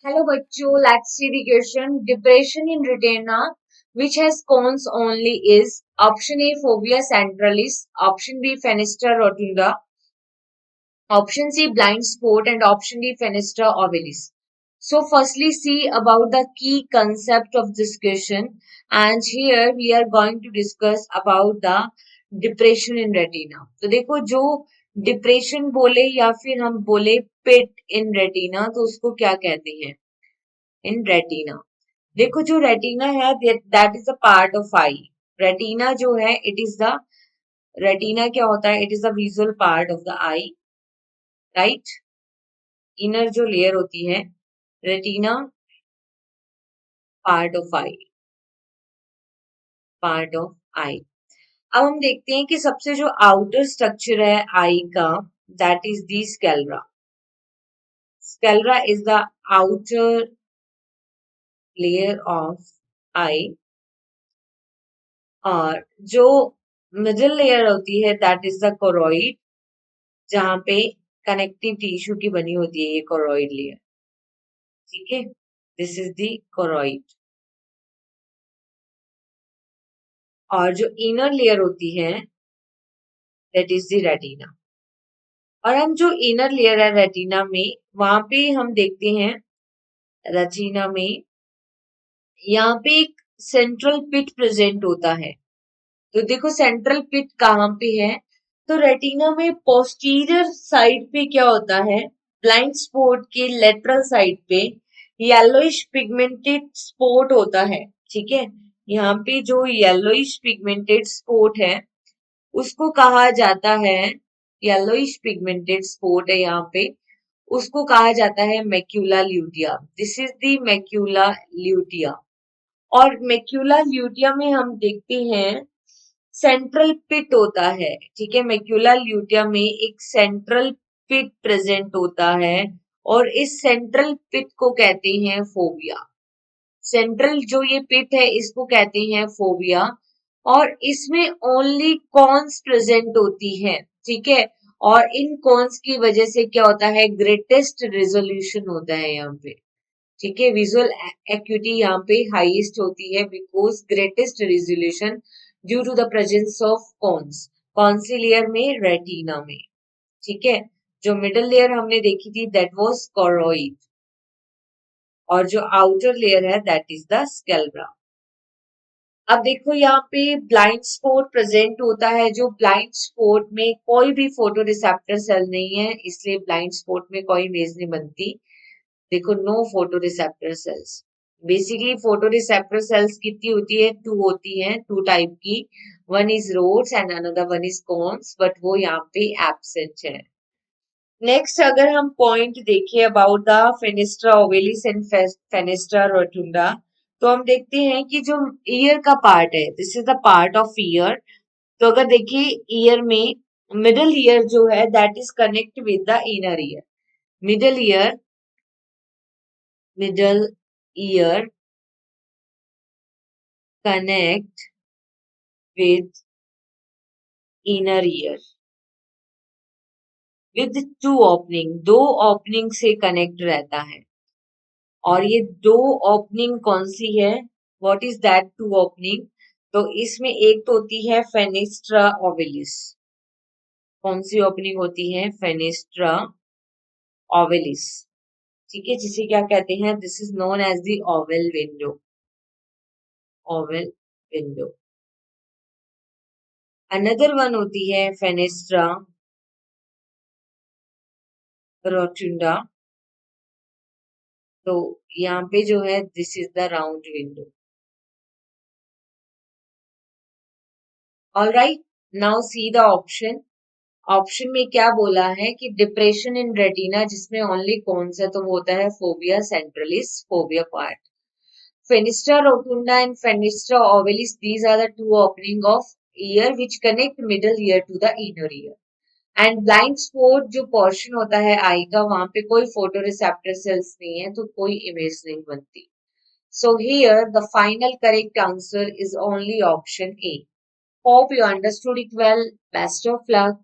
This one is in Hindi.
Hello बच्चों, let's see the question. Depression in retina which has cones only is option A fovea centralis, option B fenestra rotunda, option C blind spot and option D fenestra ovalis. So firstly see about the key concept of this question, and here we are going to discuss about the depression in retina. तो देखो जो डिप्रेशन बोले या फिर हम बोले पिट इन रेटिना तो उसको क्या कहते हैं इन रेटिना। देखो जो रेटिना है that is a part of eye. Retina जो है इट इज द रेटिना क्या होता है, it is the visual part of the eye, right. Inner जो लेयर होती है retina part of eye, part of eye. अब हम देखते हैं कि सबसे जो आउटर स्ट्रक्चर है आई का that is the sclera. Sclera is the outer layer of eye और जो मिडिल लेयर होती है दैट इज द कोरोइड, जहां पे कनेक्टिव टिश्यू की बनी होती है ये कोरोइड लेयर, ठीक है। This is the choroid. और जो इनर लेयर होती है दैट इज द रेटिना। और हम जो इनर लेयर है रेटिना में वहां पे हम देखते हैं रेटिना में यहाँ पे एक सेंट्रल पिट प्रेजेंट होता है। तो देखो सेंट्रल पिट कहाँ पे है, तो रेटिना में पोस्टीरियर साइड पे क्या होता है, ब्लाइंड स्पॉट के लेटरल साइड पे येलोइश पिगमेंटेड स्पॉट होता है, ठीक है। यहाँ पे जो येलोइश पिगमेंटेड स्पॉट है उसको कहा जाता है, येलोइश पिगमेंटेड स्पॉट है यहाँ पे, उसको कहा जाता है macula lutea. This is the macula lutea. और मैक्यूला ल्यूटिया में हम देखते हैं सेंट्रल पिट होता है, ठीक है। मैक्यूला ल्यूटिया में एक सेंट्रल पिट प्रेजेंट होता है और इस सेंट्रल पिट को कहते हैं फोबिया। सेंट्रल जो ये पिट है इसको कहते हैं फोबिया और इसमें ओनली कॉन्स प्रेजेंट होती है, ठीक है। और इन कॉन्स की वजह से क्या होता है, ग्रेटेस्ट रेजोल्यूशन होता है यहाँ पे, ठीक है। विजुअल एक्यूटी यहाँ पे हाईएस्ट होती है because greatest resolution due to the presence of cones. कौन सी लेयर में, रेटिना में, ठीक है। जो मिडल लेयर हमने देखी थी दैट वाज कोरोइड और जो आउटर लेयर है दैट इज द स्केलरा। अब देखो यहाँ पे ब्लाइंड स्पॉट प्रेजेंट होता है, जो ब्लाइंड स्पॉट में कोई भी फोटो रिसेप्टर सेल नहीं है इसलिए ब्लाइंड स्पॉट में कोई इमेज नहीं बनती। देखो no photo receptor cells. Basically photo receptor cells कितनी होती है, टू होती है, टू टाइप की। One is rods and another one is cones, but वो यहाँ पे एब्सेंट है। नेक्स्ट अगर हम पॉइंट देखें about the fenestra ovalis and fenestra rotunda, तो हम देखते हैं कि जो ईयर का पार्ट है this is the part of ear. तो अगर देखिए ईयर में मिडल ईयर जो है that is connect with the inner ear. Middle ear, middle ear connect with inner ear with two opening, दो ओपनिंग से कनेक्ट रहता है। और ये दो ओपनिंग कौन सी है, what is that two opening, तो इसमें एक तो होती है फेनेस्ट्रा ओवेलिस। कौन सी ओपनिंग होती है, फेनेस्ट्रा ओवेलिस, ठीक है, जिसे क्या कहते हैं, this is known as the oval window, oval window. Another one होती है फेनेस्ट्रा रोटुंडा। तो यहाँ पे जो है this is the round window. Alright, now see the option. Option में क्या बोला है कि डिप्रेशन इन रेटिना जिसमें ओनली कौन सा, तो वो होता है fovea centralis, fovea part. Fenestra rotunda and fenestra ovalis, these are the two opening of ear which connect middle ear to the inner ear. And blind spot जो पोर्शन होता है आई का, वहां पे कोई फोटो रिसेप्टर सेल्स नहीं है तो कोई इमेज नहीं बनती। So here the final correct answer is only option A. Hope you understood it well. Best of luck.